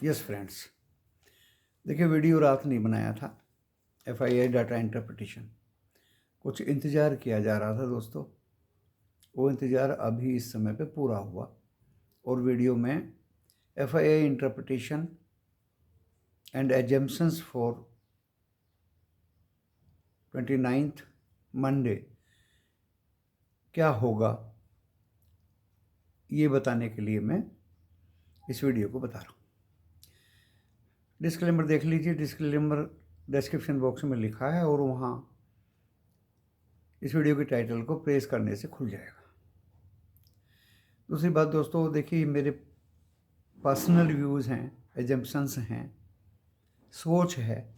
Yes friends, देखिए video रात नहीं बनाया था। FII डाटा इंटरप्रिटेशन कुछ इंतज़ार किया जा रहा था दोस्तों। वो इंतज़ार अभी इस समय पे पूरा हुआ और वीडियो में FII interpretation and assumptions for 29th Monday क्या होगा ये बताने के लिए मैं इस वीडियो को बता रहा हूँ। डिस्क्लेमर देख लीजिए, डिस्क्लेमर डिस्क्रिप्शन बॉक्स में लिखा है और वहाँ इस वीडियो के टाइटल को प्रेस करने से खुल जाएगा। दूसरी बात दोस्तों, देखिए मेरे पर्सनल व्यूज़ हैं, एजम्पशंस हैं, सोच है।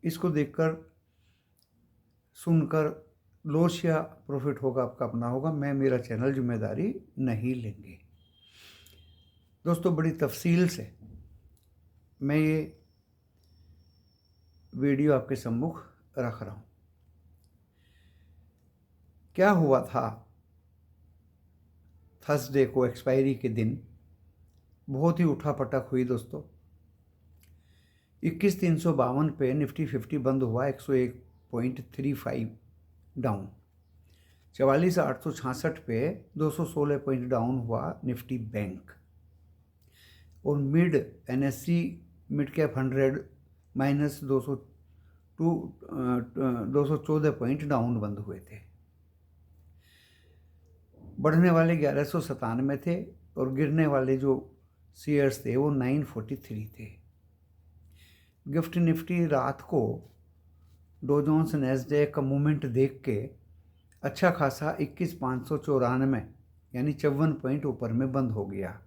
इसको देखकर सुनकर लॉस या प्रॉफिट होगा आपका अपना होगा। मैं मेरा चैनल जिम्मेदारी नहीं लेंगे। दोस्तों बड़ी तफसील से मैं ये वीडियो आपके सम्मुख रख रहा हूँ। क्या हुआ था थर्सडे को एक्सपायरी के दिन, बहुत ही उठापटक हुई दोस्तों। 21,352 पे निफ्टी 50 बंद हुआ 101.35 डाउन। 44,866 पे 216 पॉइंट डाउन हुआ निफ्टी बैंक। और mid NSE mid cap 100 minus 214 point down बंद हुए थे। बढ़ने वाले 1197 थे और गिरने वाले जो शेयर्स थे वो 943 थे। गिफ्ट निफ्टी रात को डो जोन्स नैस्डैक का मूवमेंट देख के अच्छा खासा 21,594 यानी 54 पॉइंट ऊपर में बंद हो गया।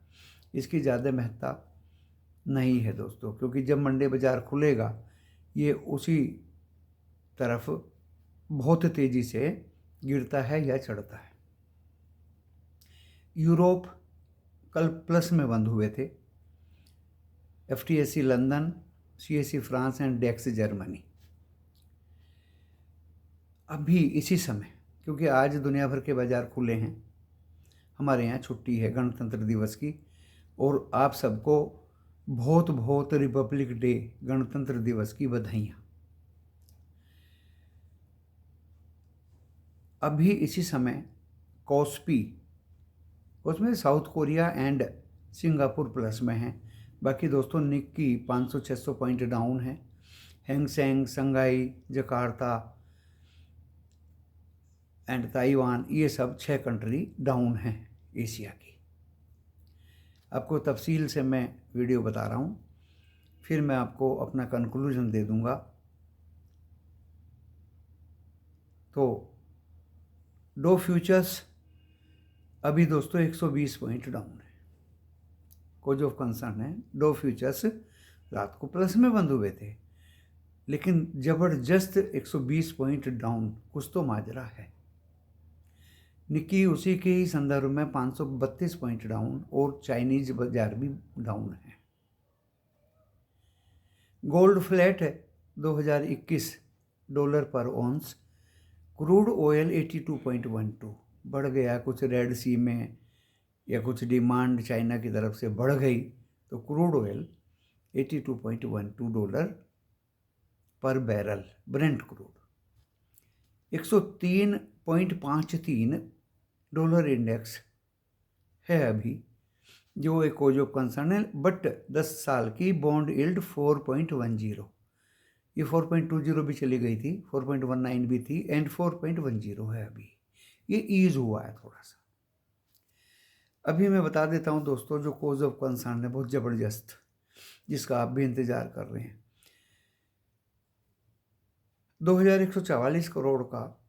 इसकी ज़्यादा महत्ता नहीं है दोस्तों, क्योंकि जब मंडे बाज़ार खुलेगा ये उसी तरफ बहुत तेज़ी से गिरता है या चढ़ता है। यूरोप कल प्लस में बंद हुए थे। FTSE London, CAC France and DAX Germany. अभी इसी समय, क्योंकि आज दुनिया भर के बाज़ार खुले हैं, हमारे यहाँ छुट्टी है गणतंत्र दिवस की, और आप सबको बहुत बहुत रिपब्लिक डे गणतंत्र दिवस की बधाइयाँ। अभी इसी समय कॉस्पी उसमें south Korea and Singapore plus में है। बाकी दोस्तों निक्की 500-600 पॉइंट डाउन है। Hang Seng, Shanghai, Jakarta and Taiwan, ये सब 6 कंट्री डाउन हैं एशिया की। आपको तफसील से मैं वीडियो बता रहा हूँ, फिर मैं आपको अपना कंक्लूजन दे दूँगा। तो डो फ्यूचर्स अभी दोस्तों 120 पॉइंट डाउन है। कोज ऑफ कंसर्न है, डो फ्यूचर्स रात को प्लस में बंद हुए थे, लेकिन ज़बरदस्त 120 पॉइंट डाउन, कुछ तो माजरा है। निक्की उसी के ही संदर्भ में 532 पॉइंट डाउन और चाइनीज बाजार भी डाउन है। गोल्ड फ्लैट है 2021 डॉलर पर ऑन्स। क्रूड ऑयल 82.12 बढ़ गया। कुछ रेड सी में या कुछ डिमांड चाइना की तरफ से बढ़ गई तो क्रूड ऑयल 82.12 डॉलर पर barrel. Brent crude 103.53 dollar index है अभी, जो एक कोज ऑफ कंसर्न है। बट 10 साल की बॉन्ड यील्ड 4.10, ये 4.20 भी चली गई थी, 4.19 भी थी एंड 4.10 है अभी। ये ईज हुआ है थोड़ा सा। अभी मैं बता देता हूँ दोस्तों, जो कोज ऑफ कंसर्न है बहुत ज़बरदस्त, जिसका आप भी इंतज़ार कर रहे हैं। 2144 करोड़ का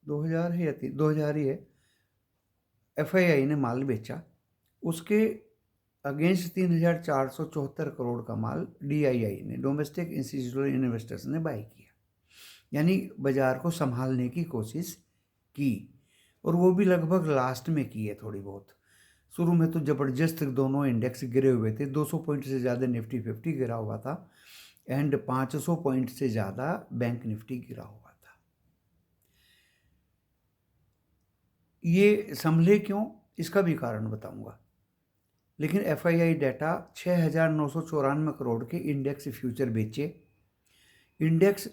2000 है या 2000 ही है, FII ने माल बेचा। उसके अगेंस्ट 3,474 करोड़ का माल DII ने, डोमेस्टिक इंस्टीट्यूशनल इन्वेस्टर्स ने बाई किया, यानी बाजार को संभालने की कोशिश की। और वो भी लगभग लास्ट में की है थोड़ी बहुत। शुरू में तो ज़बरदस्त दोनों इंडेक्स गिरे हुए थे। 200 पॉइंट से ज़्यादा निफ्टी 50 गिरा हुआ था एंड 500 पॉइंट से ज़्यादा बैंक निफ्टी गिरा हुआ था। ये संभले क्यों, इसका भी कारण बताऊंगा। लेकिन FII डाटा 6,994 करोड़ के इंडेक्स फ्यूचर बेचे। इंडेक्स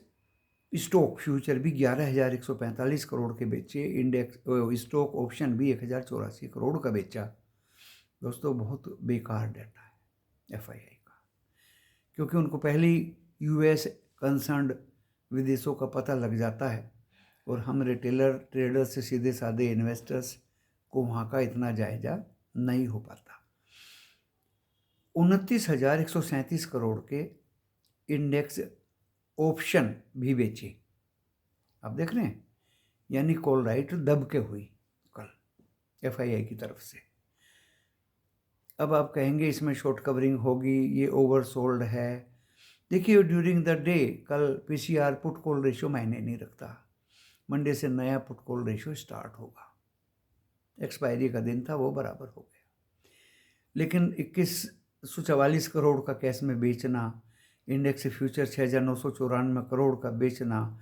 स्टॉक फ्यूचर भी 11,145 करोड़ के बेचे। इंडेक्स स्टॉक ऑप्शन भी 1,084 करोड़ का बेचा। दोस्तों बहुत बेकार डाटा है FII का, क्योंकि उनको पहली US कंसर्न्ड विदेशों का पता लग जाता है और हम रिटेलर ट्रेडर्स से सीधे साधे इन्वेस्टर्स को वहाँ का इतना जायजा नहीं हो पाता। 29,137 करोड़ के इंडेक्स ऑप्शन भी बेचे। आप देख रहे हैं, यानी कॉल राइट दब के हुई कल FII की तरफ से। अब आप कहेंगे इसमें शॉर्ट कवरिंग होगी, ये ओवरसोल्ड है। देखिए ड्यूरिंग द डे कल PCR पुट कॉल रेशियो मायने नहीं रखता। मंडे से नया पुट कॉल रेशियो स्टार्ट होगा। एक्सपायरी का दिन था, वो बराबर हो गया। लेकिन 2144 करोड़ का कैश में बेचना, इंडेक्स फ्यूचर 6,994 करोड़ का बेचना,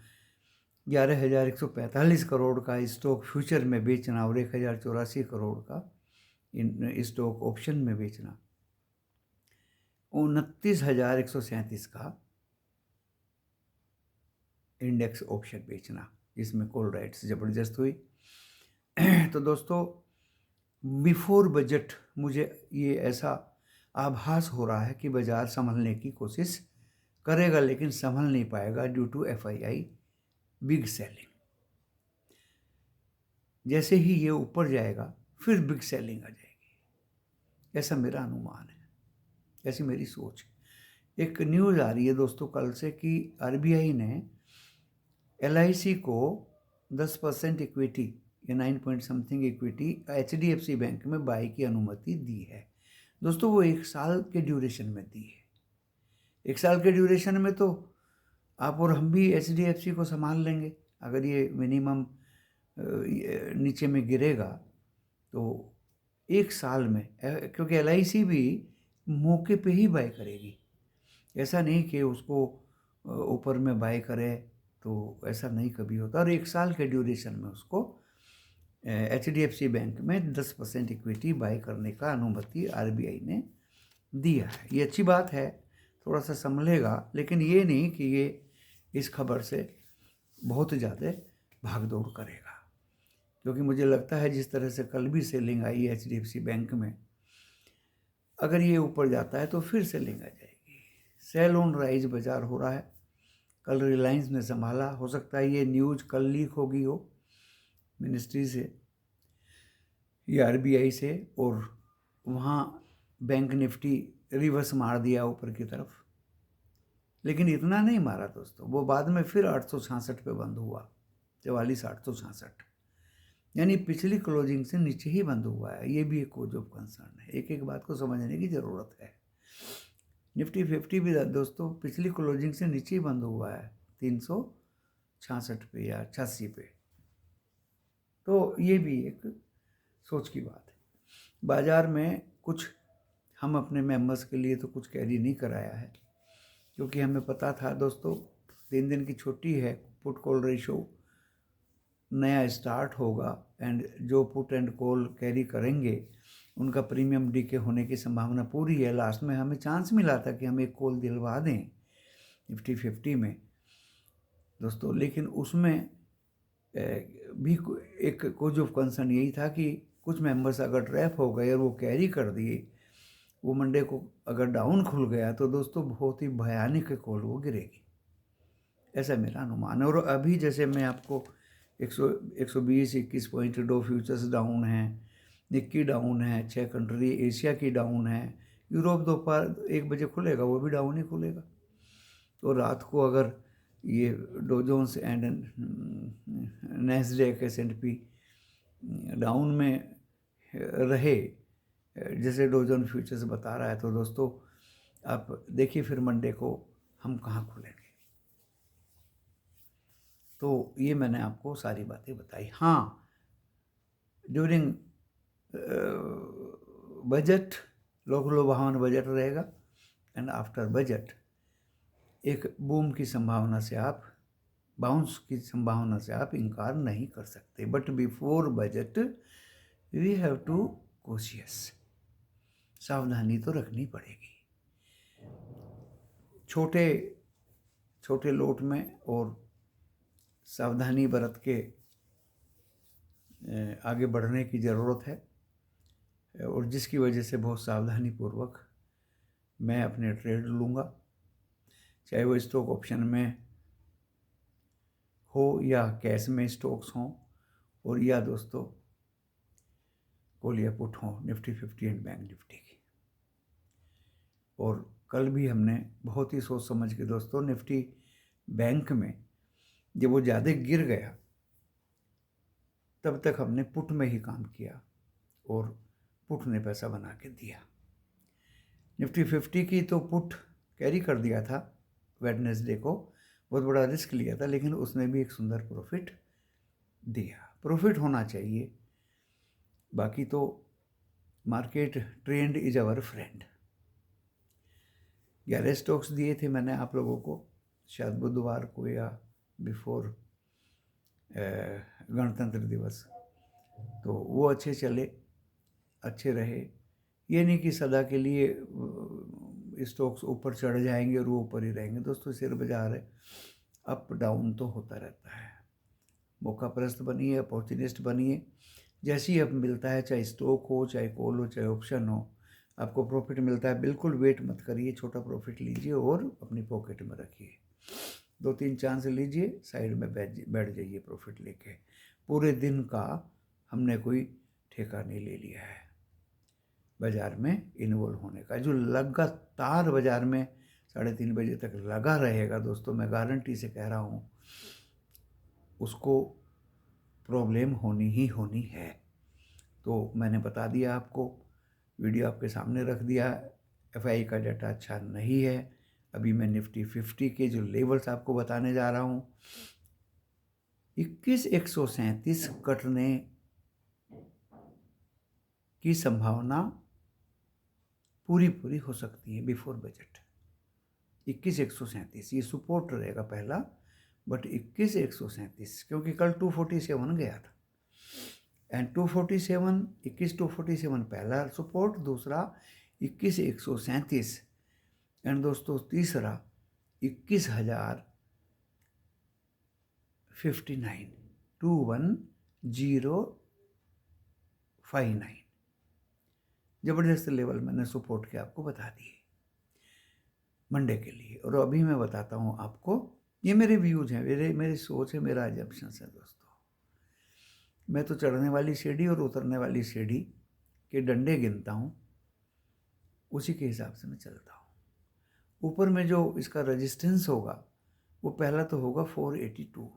11,145 करोड़ का स्टॉक फ्यूचर में बेचना और 1,084 करोड़ का स्टॉक ऑप्शन में बेचना, 29,137 का इंडेक्स ऑप्शन बेचना, जिसमें कॉल राइट्स ज़बरदस्त हुई। तो दोस्तों बिफोर बजट मुझे ये ऐसा आभास हो रहा है कि बाज़ार संभलने की कोशिश करेगा, लेकिन संभल नहीं पाएगा due to FII big selling. जैसे ही ये ऊपर जाएगा फिर बिग सेलिंग आ जाएगी, ऐसा मेरा अनुमान है, ऐसी मेरी सोच है। एक न्यूज़ आ रही है दोस्तों कल से कि RBI ने LIC को 10% इक्विटी या 9 point something equity HDFC bank में बाई की अनुमति दी है। दोस्तों वो 1 साल के ड्यूरेशन में दी है। 1 साल के ड्यूरेशन में तो आप और हम भी HDFC को संभाल लेंगे। अगर ये मिनिमम नीचे में गिरेगा तो 1 साल में, क्योंकि LIC भी मौके पे ही बाय करेगी, ऐसा नहीं कि उसको ऊपर में बाय करे, तो ऐसा नहीं कभी होता। और 1 साल के ड्यूरेशन में उसको HDFC बैंक में 10% इक्विटी बाय करने का अनुमति RBI ने दिया है। ये अच्छी बात है, थोड़ा सा संभलेगा, लेकिन ये नहीं कि ये इस खबर से बहुत ज़्यादा भाग दौड़ करेगा, क्योंकि मुझे लगता है जिस तरह से कल भी सेलिंग आई HDFC बैंक में, अगर ये ऊपर जाता है तो फिर सेलिंग आ जाएगी। सेल ऑन राइज बाजार हो रहा है। कल रिलायंस ने संभाला, हो सकता है ये न्यूज़ कल लीक होगी हो मिनिस्ट्री से या RBI से, और वहाँ बैंक निफ्टी रिवर्स मार दिया ऊपर की तरफ, लेकिन इतना नहीं मारा दोस्तों। वो बाद में फिर 866 पे बंद हुआ, 44,866, यानी पिछली क्लोजिंग से नीचे ही बंद हुआ है। ये भी एक कोज ऑफ कंसर्न है, एक एक बात को समझने की ज़रूरत है। निफ्टी 50 भी दोस्तों पिछली क्लोजिंग से नीचे ही बंद हुआ है, 366 पे या 86 पे। तो ये भी एक सोच की बात है। बाज़ार में कुछ हम अपने मेंबर्स के लिए तो कुछ कैरी नहीं कराया है, क्योंकि हमें पता था दोस्तों 3 दिन की छुट्टी है, पुट कॉल रेशो नया स्टार्ट होगा, एंड जो पुट एंड कॉल कैरी करेंगे उनका प्रीमियम डीके होने की संभावना पूरी है। लास्ट में हमें चांस मिला था कि हम एक कॉल दिलवा दें निफ्टी 50 में दोस्तों, लेकिन उसमें भी एक कोज ऑफ कंसर्न यही था कि कुछ मेंबर्स अगर ट्रैप हो गए और वो कैरी कर दिए, वो मंडे को अगर डाउन खुल गया तो दोस्तों बहुत ही भयानक कॉल वो गिरेगी, ऐसा मेरा अनुमान है। और अभी जैसे मैं आपको 120-21 पॉइंट डो फ्यूचर्स डाउन हैं, निक्की डाउन है, 6 कंट्री एशिया की डाउन है, यूरोप दोपहर 1 बजे खुलेगा, वो भी डाउन ही खुलेगा। तो रात को अगर ये Dow Jones and Nasdaq S&P down में रहे, जैसे डो जोन फ्यूचर्स बता रहा है, तो दोस्तों आप देखिए फिर मंडे को हम कहाँ खुलेंगे। तो ये मैंने आपको सारी बातें बताई। हाँ, ड्यूरिंग बजट लोक बजट रहेगा, एंड आफ्टर बजट एक बूम की संभावना से आप, बाउंस की संभावना से आप इनकार नहीं कर सकते। But before budget we have to cautious. सावधानी तो रखनी पड़ेगी। छोटे छोटे लोट में और सावधानी बरत के आगे बढ़ने की ज़रूरत है, और जिसकी वजह से बहुत सावधानी पूर्वक मैं अपने ट्रेड लूँगा, चाहे वो स्टॉक ऑप्शन में हो या कैश में स्टॉक्स हों, और या दोस्तों कॉल या पुट हों निफ्टी 50 एंड बैंक निफ्टी की। और कल भी हमने बहुत ही सोच समझ के दोस्तों निफ्टी बैंक में जब वो ज़्यादा गिर गया तब तक हमने पुट में ही काम किया और पुट ने पैसा बना के दिया। निफ्टी 50 की तो पुट कैरी कर दिया था वेडनेसडे को, बहुत बड़ा रिस्क लिया था, लेकिन उसने भी एक सुंदर प्रॉफिट दिया। प्रॉफिट होना चाहिए, बाकी तो market trend is our friend. 11 stocks दिए थे मैंने आप लोगों को, शायद बुधवार को या बिफोर गणतंत्र दिवस, तो वो अच्छे चले, अच्छे रहे। ये नहीं कि सदा के लिए स्टॉक्स ऊपर चढ़ जाएंगे और वो ऊपर ही रहेंगे। दोस्तों शेयर बाजार है, अप डाउन तो होता रहता है। मौका परस्त बनिए, अपॉर्चुनिस्ट बनिए। जैसे ही अब मिलता है, चाहे स्टॉक हो, चाहे कॉल हो, चाहे ऑप्शन हो, आपको प्रॉफिट मिलता है, बिल्कुल वेट मत करिए, छोटा प्रॉफिट लीजिए और अपनी पॉकेट में रखिए। 2-3 चांस लीजिए, साइड में बैठ जाइए प्रॉफिट लेके। पूरे दिन का हमने कोई ठेका नहीं ले लिया है बाज़ार में इन्वॉल्व होने का। जो लगातार बाज़ार में 3:30 बजे तक लगा रहेगा दोस्तों, मैं गारंटी से कह रहा हूँ, उसको प्रॉब्लम होनी ही होनी है। तो मैंने बता दिया आपको, वीडियो आपके सामने रख दिया। एफआई का डाटा अच्छा नहीं है। अभी मैं निफ्टी 50 के जो लेवल्स आपको बताने जा रहा हूँ, 21,137 कटने की संभावना पूरी हो सकती है बिफोर बजट। 21,137 ये सपोर्ट रहेगा पहला, बट 21,137 क्योंकि कल 247 गया था, एंड 247 21,247 पहला सपोर्ट, दूसरा 21,137, एंड दोस्तों तीसरा 21,059 21,059 ज़बरदस्त लेवल मैंने सपोर्ट के आपको बता दिए मंडे के लिए। और अभी मैं बताता हूँ आपको, ये मेरे व्यूज़ हैं, मेरी सोच है, मेरा एजम्पशंस है दोस्तों। मैं तो चढ़ने वाली सीढ़ी और उतरने वाली सीढ़ी के डंडे गिनता हूँ, उसी के हिसाब से मैं चलता हूँ। ऊपर में जो इसका रेजिस्टेंस होगा वो पहला तो होगा 482,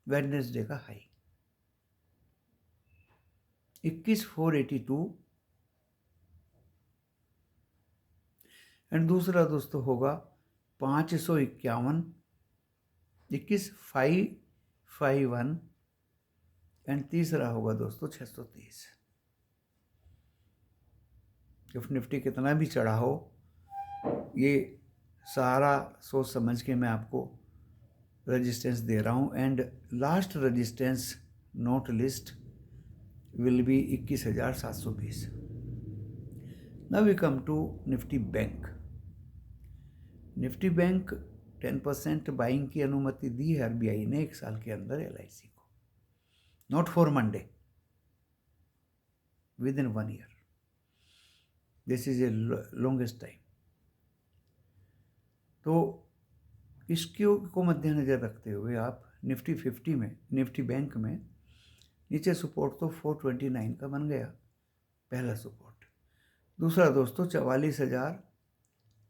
वेडनेसडे का हाई 21,482, एंड दूसरा दोस्तों होगा 551, 21,551, एंड तीसरा होगा दोस्तों 630। जब निफ्टी कितना भी चढ़ा हो, ये सारा सोच समझ के मैं आपको रेजिस्टेंस दे रहा हूँ, and last resistance note list will be 21,720। Now we come to Nifty bank. Nifty bank 10% buying की अनुमति दी है आरबीआई ने 1 साल के अंदर एलआईसी को, not for Monday, with in 1 year. This is a longest time. तो इसको मद्देनजर रखते हुए आप निफ्टी 50 में, निफ्टी बैंक में नीचे सपोर्ट तो 429 का बन गया पहला सपोर्ट, दूसरा दोस्तों 44,000,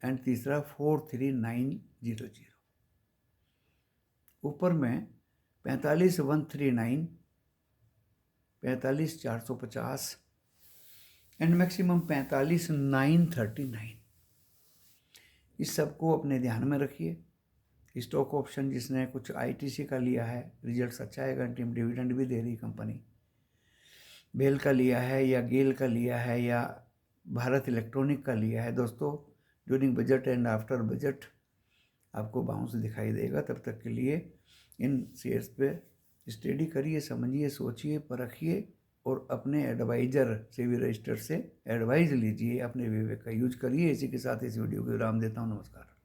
एंड तीसरा 43900। ऊपर में 45,139, 45,450, एंड मैक्सिमम 45,939। इस सबको अपने ध्यान में रखिए। स्टॉक ऑप्शन जिसने कुछ आईटीसी का लिया है, रिजल्ट्स अच्छा आएगा, टीम डिविडेंड भी दे रही कंपनी, बेल का लिया है या गेल का लिया है या भारत इलेक्ट्रॉनिक का लिया है दोस्तों, during budget and after budget आपको बाउंस दिखाई देगा। तब तक के लिए इन शेयर्स पे स्टडी करिए, समझिए, सोचिए, परखिए और अपने एडवाइज़र सेबी रजिस्टर से एडवाइस लीजिए, अपने विवेक का यूज करिए। इसी के साथ इस वीडियो को विराम देता हूँ। नमस्कार।